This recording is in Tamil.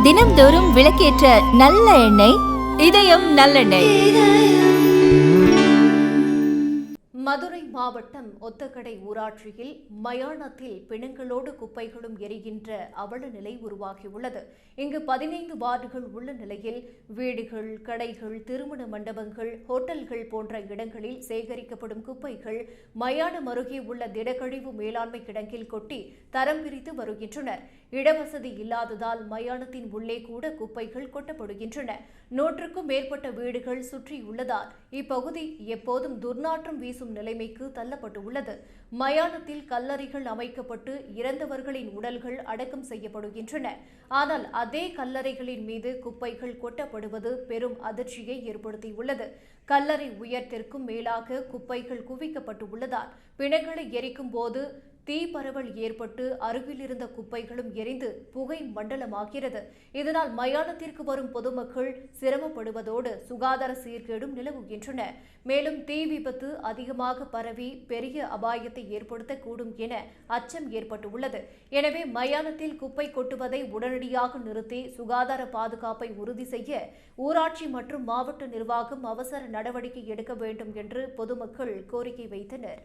தினம்தோறும் விளக்கேற்ற நல்ல எண்ணெய் இதயம் நல்லெண்ணெய். மதுரை மாவட்டம் ஒத்தக்கடை ஊராட்சியில் மயானத்தில் பிணங்களோடு குப்பைகளும் எரிகின்ற அவல நிலை உருவாகியுள்ளது. இங்கு 15 வார்டுகள் உள்ள நிலையில் வீடுகள், கடைகள், திருமண மண்டபங்கள், ஹோட்டல்கள் போன்ற இடங்களில் சேகரிக்கப்படும் குப்பைகள் மயானம் அருகே உள்ள திடக்கழிவு மேலாண்மை கிடங்கில் கொட்டி தரம் பிரித்து வருகின்றனர். இடவசதி இல்லாததால் மயானத்தின் உள்ளே கூட குப்பைகள் கொட்டப்படுகின்றன. 100க்கும் மேற்பட்ட வீடுகள் சுற்றியுள்ளதால் இப்பகுதி எப்போதும் துர்நாற்றம் வீசும் நிலைமைக்கு தள்ளப்பட்டுள்ளது. மயானத்தில் கல்லறைகள் அமைக்கப்பட்டு இறந்தவர்களின் உடல்கள் அடக்கம் செய்யப்படுகின்றன. ஆனால் அதே கல்லறைகளின் மீது குப்பைகள் கொட்டப்படுவது பெரும் அதிர்ச்சியை ஏற்படுத்தியுள்ளது. கல்லறை உயரத்திற்கும் மேலாக குப்பைகள் குவிக்கப்பட்டுள்ளதால் பிணங்களை எரிக்கும் போது தீ பரவல் ஏற்பட்டு அருகில் இருந்த குப்பைகளும் எரிந்து புகை மண்டலமாகிறது. இதனால் மயானத்திற்கு வரும் பொதுமக்கள் சிரமப்படுவதோடு சுகாதார சீர்கேடும் நிலவுகின்றன. மேலும் தீ விபத்து அதிகமாக பரவி பெரிய அபாயத்தை ஏற்படுத்தக்கூடும் என அச்சம் ஏற்பட்டுள்ளது. எனவே மயானத்தில் குப்பை கொட்டுவதை உடனடியாக நிறுத்தி சுகாதார பாதுகாப்பை உறுதி செய்ய ஊராட்சி மற்றும் மாவட்ட நிர்வாகம் அவசர நடவடிக்கை எடுக்க வேண்டும் என்று பொதுமக்கள் கோரிக்கை வைத்தனர்.